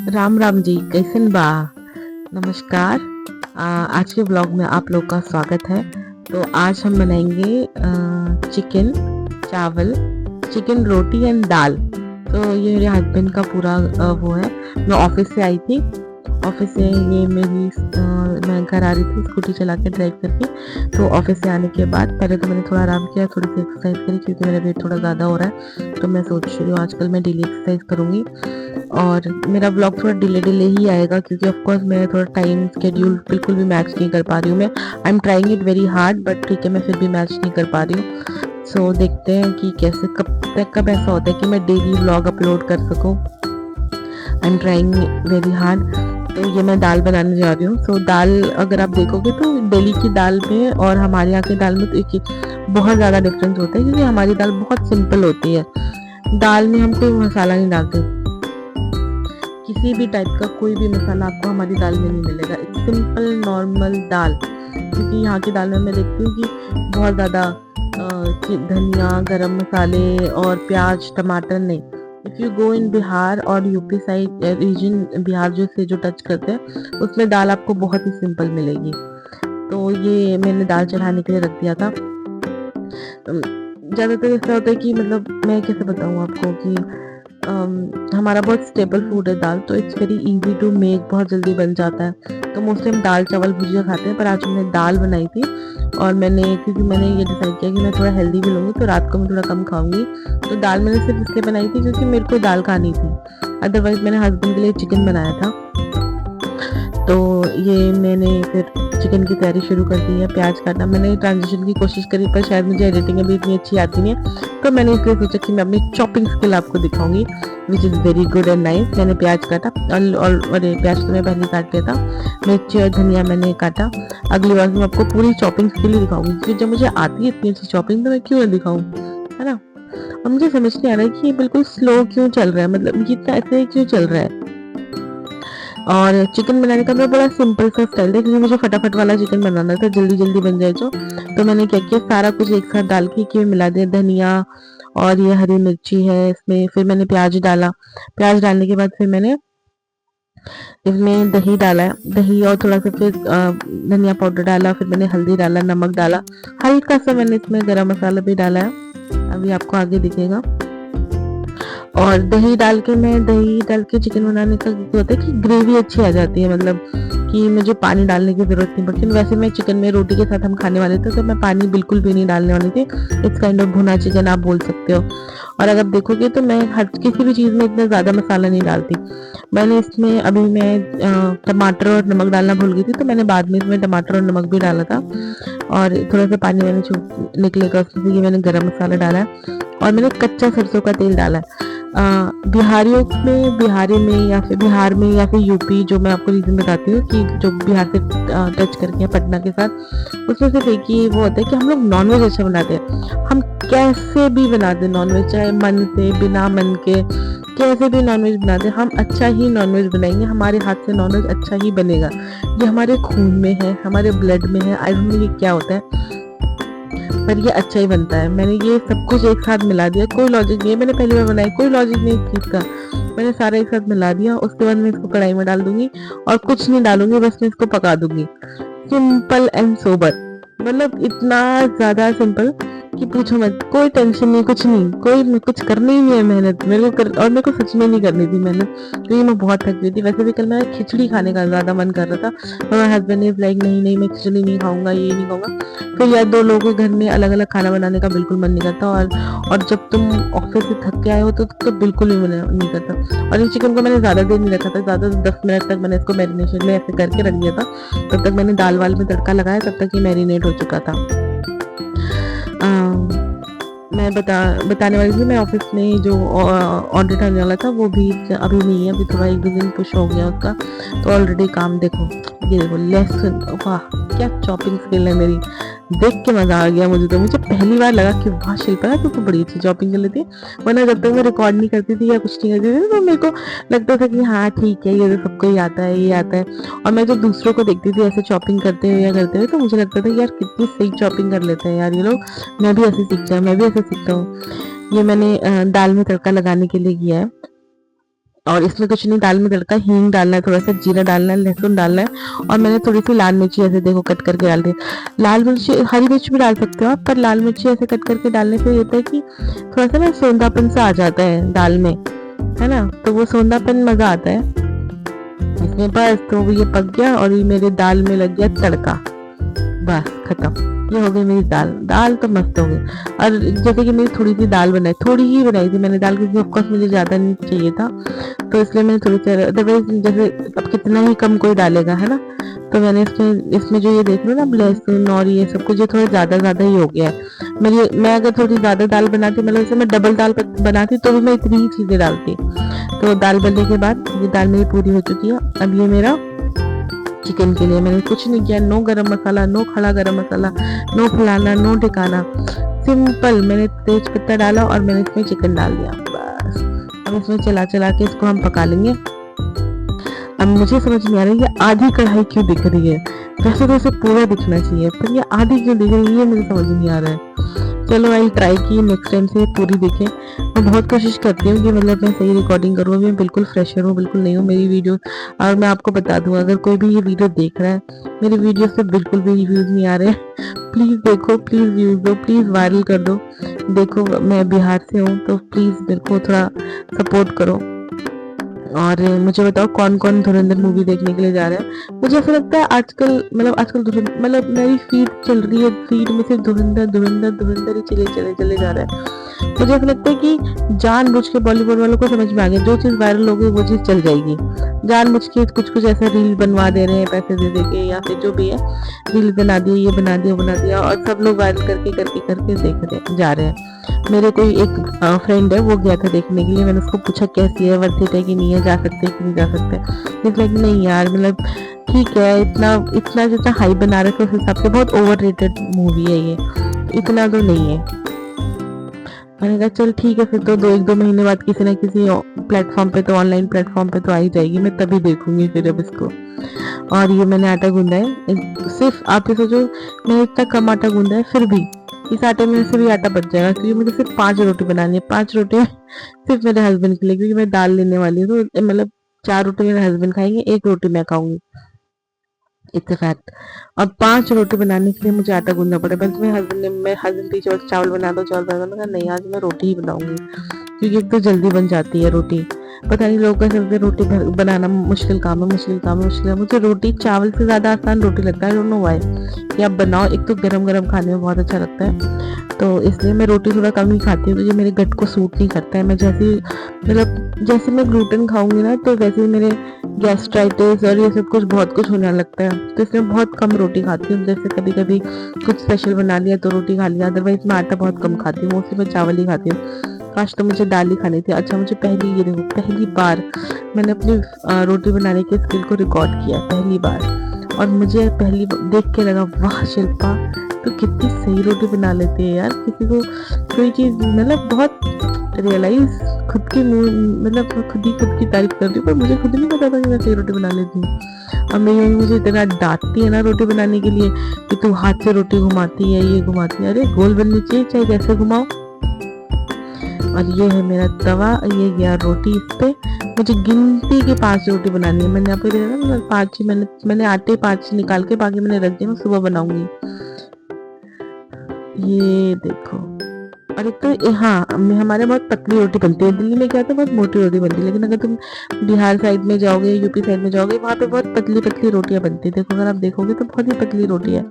राम राम जी, कैसन बा। नमस्कार। आज के ब्लॉग में आप लोग का स्वागत है। तो आज हम बनाएंगे चिकन चावल, चिकन रोटी एंड दाल। तो ये मेरे हस्बैंड का पूरा वो है। मैं ऑफिस से आई थी, ऑफिस से ये मैं घर आ रही थी स्कूटी चला के ड्राइव करके। तो ऑफिस से आने के बाद पहले तो मैंने थोड़ा आराम किया, थोड़ी सी एक्सरसाइज करी क्योंकि मेरा वेट थोड़ा ज़्यादा हो रहा है। तो मैं सोच रही हूँ आजकल मैं डेली एक्सरसाइज करूँगी और मेरा ब्लॉग थोड़ा डिले डिले ही आएगा क्योंकि ऑफ कोर्स मैं थोड़ा टाइम स्केड्यूल बिल्कुल भी मैच नहीं कर पा रही हूँ। मैं I am trying it very hard, but ठीक है, मैं फिर भी मैच नहीं कर पा रही हूँ। सो देखते हैं कि कैसे कब ऐसा होता है कि मैं डेली ब्लॉग अपलोड कर सकूँ। I am trying very hard. तो ये मैं दाल बनाने जा रही हूँ। सो दाल अगर आप देखोगे तो दिल्ली की दाल में और हमारे यहाँ की दाल में तो एक बहुत ज़्यादा डिफरेंस होता है क्योंकि हमारी दाल बहुत सिंपल होती है। दाल में हम कोई मसाला नहीं डालते, किसी भी टाइप का कोई भी मसाला आपको हमारी दाल में नहीं मिलेगा। एक सिंपल नॉर्मल दाल, क्योंकि यहाँ की दाल में मैं देखती हूँ कि बहुत ज़्यादा धनिया, गरम मसाले और प्याज टमाटर नहीं। इफ़ यू गो इन बिहार और यूपी साइड रीजन, बिहार जो से जो टच करते हैं, उसमें दाल आपको बहुत ही सिंपल मिलेगी। तो ये मैंने दाल चढ़ाने के लिए रख दिया था। ज़्यादातर ऐसा होता है कि मतलब मैं कैसे बताऊँ आपको कि हमारा बहुत स्टेबल फूड है दाल, तो it's very easy to make, बहुत जल्दी बन जाता है। तो मोस्टली हम दाल चावल भुजिया खाते हैं, पर आज मैंने दाल बनाई थी और क्योंकि मैंने ये डिसाइड किया कि मैं थोड़ा हेल्दी भी लूँगी तो रात को मैं थोड़ा कम खाऊंगी। तो दाल मैंने सिर्फ इसलिए बनाई थी क्योंकि मेरे को दाल खानी थी, अदरवाइज मैंने हस्बैंड के लिए चिकन बनाया था। तो ये मैंने फिर चिकन की तैयारी शुरू कर दी है। प्याज काटना मैंने ट्रांजिशन की कोशिश करी, पर शायद मुझे एडिटिंग अभी इतनी अच्छी आती नहीं है, तो मैंने इसलिए सोचा कि मैं अपनी चॉपिंग स्किल आपको दिखाऊंगी, which is very good and nice. मैंने प्याज काटा और प्याज तो मैं पहले काट लिया था। मिर्ची और धनिया मैंने काटा। अगली बार मैं आपको पूरी चॉपिंग स्किल ही दिखाऊंगी क्योंकि जब मुझे आती है इतनी अच्छी चॉपिंग तो मैं क्यों ना दिखाऊँ, है ना। और मुझे समझ नहीं आ रहा है कि ये बिल्कुल स्लो क्यों चल रहा है, मतलब ये इतना ऐसे क्यों चल रहा है। और चिकन बनाने का मेरा बड़ा सिंपल सा स्टाइल है क्योंकि मुझे फटाफट वाला चिकन बनाना था, जल्दी जल्दी बन जाए जो। तो मैंने क्या किया, सारा कुछ एक साथ डाल के मिला दिया। धनिया और ये हरी मिर्ची है इसमें, फिर मैंने प्याज डाला। प्याज डालने के बाद फिर मैंने इसमें दही डाला है, दही और थोड़ा सा फिर धनिया पाउडर डाला, फिर मैंने हल्दी डाला, नमक डाला, हल्का सा मैंने इसमें गरम मसाला भी डाला है, अभी आपको आगे दिखेगा। और दही डाल के चिकन बनाने का क्या होता है कि ग्रेवी अच्छी आ जाती है, मतलब कि मुझे पानी डालने की जरूरत नहीं पड़ती। वैसे मैं चिकन में रोटी के साथ हम खाने वाले थे तो मैं पानी बिल्कुल भी नहीं डालने वाली थी। इट्स काइंड ऑफ भुना चिकन आप बोल सकते हो। और अगर देखोगे तो मैं हर किसी भी चीज़ में इतना ज़्यादा मसाला नहीं डालती। मैंने इसमें अभी मैं टमाटर और नमक डालना भूल गई थी, तो मैंने बाद में इसमें टमाटर और नमक भी डाला था। और थोड़ा सा पानी मैंने निकलेगा उसमें से, ये मैंने गरम मसाला डाला है और मैंने कच्चा सरसों का तेल डाला है। बिहार में या फिर यूपी, जो मैं आपको रीजन बताती हूँ कि जो बिहार से टच करके है पटना के साथ, उसमें से देखिए वो होता है कि हम लोग नॉनवेज अच्छा बनाते हैं। हम कैसे भी बनाते हैं नॉनवेज, चाहे मन से, बिना मन के, कैसे भी नॉनवेज बनाते हैं, हम अच्छा ही नॉनवेज बनाएंगे। हमारे हाथ से नॉनवेज अच्छा ही बनेगा। ये हमारे खून में है, हमारे ब्लड में है। आई डोंट नो ये क्या होता है, पर ये अच्छा ही बनता है। मैंने ये सब कुछ एक साथ मिला दिया, कोई लॉजिक नहीं है, मैंने पहली बार बनाया, कोई लॉजिक नहीं इस चीज़ का। मैंने सारा एक साथ मिला दिया। उसके बाद मैं इसको कढ़ाई में डाल दूंगी और कुछ नहीं डालूंगी, बस मैं इसको पका दूंगी। सिंपल एंड सोबर, मतलब इतना ज़्यादा सिंपल कि पूछो मत। कोई टेंशन नहीं, कुछ नहीं, कुछ करनी ही नहीं है मेहनत और मेरे को सच में नहीं करनी थी मेहनत क्योंकि मैं बहुत थक गई थी। वैसे भी कल मेरा खिचड़ी खाने का ज़्यादा मन कर रहा था, और मेरे हस्बैंड इज लाइक नहीं नहीं मैं खिचड़ी नहीं खाऊंगा, ये नहीं खाऊंगा। फिर यार 2 लोगों के घर में अलग अलग खाना बनाने का बिल्कुल मन नहीं करता, और जब तुम ऑफिस से थक के आए हो तो बिल्कुल भी मन नहीं करता। और इस चिकन को मैंने ज़्यादा देर नहीं रखा था, ज़्यादा 10 मिनट तक मैंने इसको मैरिनेशन में ऐसे करके रख दिया था। तब तक मैंने दाल वाल में तड़का लगाया, तब तक ये मैरिनेट हो चुका था। मैं बताने वाली थी, मैं ऑफिस में जो ऑडिट आने वाला था वो भी अभी नहीं है, अभी थोड़ा 1-2 दिन पुश हो गया उसका। तो ऑलरेडी काम देखो, ये देखो लेसन, वाह क्या चॉपिंग स्किल है मेरी, देख के मजा आ गया मुझे। तो मुझे पहली बार लगा कि वाह शिल्पा तो बड़ी अच्छी चॉपिंग कर लेती है। वरना जब तक मैं रिकॉर्ड नहीं करती थी या कुछ नहीं करती थी तो मेरे को लगता था कि हाँ ठीक है, ये तो सबको ही आता है, ये आता है। और मैं जब दूसरों को देखती थी ऐसे चॉपिंग करते हुए या करते हुए, तो मुझे लगता था यार कितनी सही चॉपिंग कर लेते हैं यार ये लोग, मैं भी ऐसे सीखता हूँ, मैं भी ऐसे सीखता हूँ। ये मैंने दाल में तड़का लगाने के लिए किया है। और इसमें कुछ नहीं, दाल में तड़का, हींग डालना है, थोड़ा सा जीरा डालना है, लहसुन डालना है, और मैंने थोड़ी सी लाल मिर्ची ऐसे देखो कट करके डाल दी। लाल मिर्ची, हरी मिर्च भी डाल सकते हो आप, पर लाल मिर्ची ऐसे कट करके डालने से ये होता है कि थोड़ा सा ना सौंधापन सा आ जाता है दाल में, है ना, तो वो सौंधापन मजा आता है इसमें। बस तो ये पक गया और ये मेरे दाल में लग गया तड़का, बस खत्म। ये हो गई मेरी दाल। दाल तो मस्त हो गई। और जैसे कि मेरी थोड़ी सी दाल बनाई, थोड़ी ही बनाई थी मैंने दाल, क्योंकि ऑफकोर्स मुझे ज्यादा नहीं चाहिए था, तो इसलिए मैंने थोड़ी सी, अदरवाइज जैसे अब कितना ही कम कोई डालेगा, है ना, तो मैंने इसमें जो ये देख लो ना लहसुन और ये सब कुछ, ये थोड़ा ज्यादा ज्यादा ही हो गया है। मैं अगर थोड़ी ज्यादा दाल बनाती, मतलब जैसे मैं डबल दाल बनाती, तो भी मैं इतनी ही चीजें डालती। तो दाल बनने के बाद ये दाल मेरी पूरी हो चुकी है। अब ये मेरा चिकन के लिए मैंने कुछ नहीं किया, नो गरम मसाला, नो खड़ा गरम मसाला, नो फलाना, नो ठिकाना, सिंपल मैंने तेज पत्ता डाला और मैंने इसमें चिकन डाल दिया, बस। अब इसमें चला चला के इसको हम पका लेंगे। अब मुझे समझ नहीं आ रहा है ये आधी कढ़ाई क्यों दिख रही है, वैसे तो इसे पूरा दिखना चाहिए, पर ये आधी क्यों दिख रही है मुझे समझ नहीं आ रहा है। चलो आई ट्राई की नेक्स्ट टाइम से पूरी दिखे। मैं बहुत कोशिश करती हूँ कि मतलब मैं सही रिकॉर्डिंग करूँ, मैं बिल्कुल फ्रेशर हूँ, बिल्कुल नहीं हूँ मेरी वीडियो। और मैं आपको बता दूँ, अगर कोई भी ये वीडियो देख रहा है, मेरी वीडियो से बिल्कुल भी व्यूज नहीं आ रहे हैं, प्लीज देखो, प्लीज व्यूज दो, प्लीज वायरल कर दो। देखो मैं बिहार से हूँ, तो प्लीज मेरे को थोड़ा सपोर्ट करो। और मुझे बताओ कौन कौन धुरंधर मूवी देखने के लिए जा रहा है। मुझे ऐसा लगता है आजकल मतलब मेरी फीड चल रही है, फीड में सिर्फ धुरंधर धुरंधर धुरंधर ही चले चले चले जा रहा है। मुझे ऐसा लगता है कि जानबूझ के बॉलीवुड वालों को समझ में आ गया, जो चीज वायरल होगी वो चीज चल जाएगी। जानबूझ के कुछ कुछ ऐसा रील बनवा दे रहे हैं पैसे दे दे के, या फिर जो भी है, रील बना दिया, ये बना दिया, बना दिया, और सब लोग वायरल करके करके करके देख रहे जा रहे हैं। मेरे कोई एक फ्रेंड है, वो गया था देखने के लिए, मैंने उसको पूछा कैसी है, वर्थ इट है कि नहीं है, जा सकते कि नहीं जा सकते। इट्स लाइक नहीं यार, मतलब ठीक है, इतना इतना जितना हाई बना रखे उस हिसाब से बहुत ओवर रेटेड मूवी है ये, इतना तो नहीं है। मैंने कहा चल ठीक है, फिर तो एक दो महीने बाद किसी न किसी प्लेटफॉर्म पे, तो ऑनलाइन प्लेटफॉर्म पे तो आ ही जाएगी, मैं तभी देखूंगी फिर अब इसको। और ये मैंने आटा गूंदा है, सिर्फ आप ये सोचो मैंने इतना कम आटा गूंदा है, फिर भी इस आटे में से भी आटा बच जाएगा, क्योंकि मुझे सिर्फ 5 रोटी बनानी है। 5 रोटी सिर्फ मेरे हस्बैंड के लिए, क्योंकि मैं दाल लेने वाली हूँ, तो मतलब 4 रोटी मेरे हस्बैंड खाएंगे, 1 रोटी मैं खाऊंगी, इट्स फैक्ट। और 5 रोटी बनाने के लिए मुझे आटा गूंदना पड़े। बस मेरे हस्बैंड पीछे चावल बना दो, चावल बना दो, मैं कहा नहीं आज मैं रोटी ही बनाऊंगी, क्योंकि एक तो जल्दी बन जाती है रोटी। पता नहीं लोग कैसे बोलते रोटी बनाना मुश्किल काम है, मुश्किल काम है, मुश्किल है। मुझे रोटी चावल से ज्यादा आसान रोटी लगता है, आई डोंट नो व्हाई। कि आप बनाओ, एक तो गरम गरम खाने में बहुत अच्छा लगता है, तो इसलिए मैं रोटी थोड़ा कम ही खाती हूँ, क्योंकि मेरे गट को सूट नहीं करता है। मैं जैसे मैं ग्लूटेन खाऊंगी ना, तो वैसे ही मेरे गैस्ट्राइटिस और ये सब कुछ बहुत कुछ होने लगता है, तो इसलिए बहुत कम रोटी खाती हूँ। जैसे कभी कभी कुछ स्पेशल बना लिया तो रोटी खा लिया, अदरवाइज मैं आटा बहुत कम खाती हूँ, मोस्टली मैं चावल ही खाती हूँ। काश तो मुझे दाल ही खानी थी। अच्छा मुझे पहली बार मैंने अपनी रोटी बनाने के स्किल को रिकॉर्ड किया, पहली बार। और मुझे देख के लगा वाह शिल्पा तो कितनी सही रोटी बना लेती है यार। किसी को कोई चीज मतलब बहुत रियलाइज खुद की तारीफ कर रही हूँ, पर मुझे खुद नहीं पता था कि मैं सही रोटी बना लेती हूँ। और मेरी मम्मी मुझे इतना डांटती है ना रोटी बनाने के लिए कि तू हाथ से रोटी घुमाती है, ये घुमाती है। अरे गोल बननी चाहिए, चाहे जैसे घुमाओ। और ये है मेरा तवा, ये गया रोटी इस पे। मुझे गिनती के 5 रोटी बनानी है। मैंने आपको देखा ना 5 ही, मैंने आटे 5 निकाल के बाकी मैंने रख दिया, मैं सुबह बनाऊंगी। ये देखो। और एक तो हाँ, हमारे बहुत पतली रोटी बनती है। दिल्ली में क्या होता है बहुत मोटी रोटी बनती है, लेकिन अगर तुम बिहार साइड में जाओगे, यूपी साइड में जाओगे, वहाँ पे बहुत पतली पतली रोटियां बनती है। देखो अगर आप देखोगे तो बहुत ही पतली रोटी है।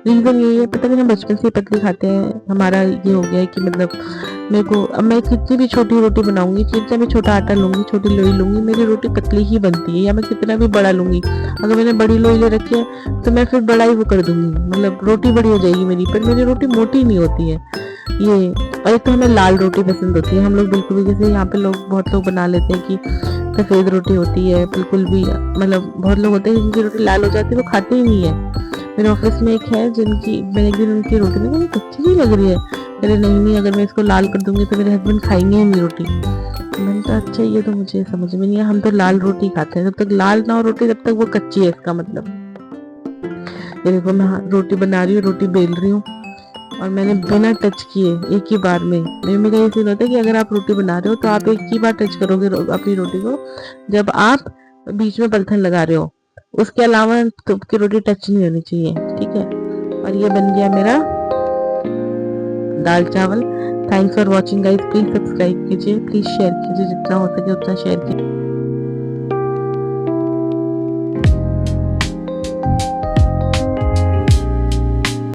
रीजन यही है, पता नहीं हम बचपन से पतली खाते हैं, हमारा ये हो गया है कि मतलब मेरे को अब मैं कितनी भी छोटी रोटी बनाऊंगी, जितना भी छोटा आटा लूंगी, छोटी लोई लूंगी, मेरी रोटी पतली ही बनती है। या मैं कितना भी बड़ा लूंगी, अगर मैंने बड़ी लोई ले रखी है तो मैं फिर बड़ा ही वो कर दूंगी, मतलब रोटी बड़ी हो जाएगी मेरी, पर मेरी रोटी मोटी नहीं होती है ये। और एक तो हमें लाल रोटी पसंद होती है, हम लोग बिल्कुल भी, जैसे यहाँ पे बहुत लोग बना लेते हैं कि सफेद रोटी होती है, बिल्कुल भी मतलब बहुत लोग होते हैं जिनकी रोटी लाल हो जाती है वो खाते ही नहीं है। मेरे ऑफिस में एक है जिनकी, मैंने एक दिन उनकी रोटी में कच्ची नहीं लग रही है, अरे नहीं अगर मैं इसको लाल कर दूंगी तो मेरे हस्बैंड खाएंगे ही नहीं रोटी। मैंने कहा अच्छा ये तो मुझे समझ में नहीं है, हम तो लाल रोटी खाते हैं, जब तक लाल ना हो रोटी तब तक वो कच्ची है, इसका मतलब। ये देखो मैं रोटी बना रही हूँ, रोटी बेल रही हूँ, और मैंने बिना टच किए एक ही बार में, मम्मी का ये सीन होता है कि अगर आप रोटी बना रहे हो तो आप एक ही बार टच करोगे अपनी रोटी को जब आप बीच में पलथन लगा रहे हो, उसके अलावा तो आपकी रोटी टच नहीं होनी चाहिए, ठीक है। और ये बन गया मेरा दाल चावल। Thanks for watching guys, please subscribe कीजिए, प्लीज शेयर कीजिए, जितना हो सके उतना शेयर कीजिए।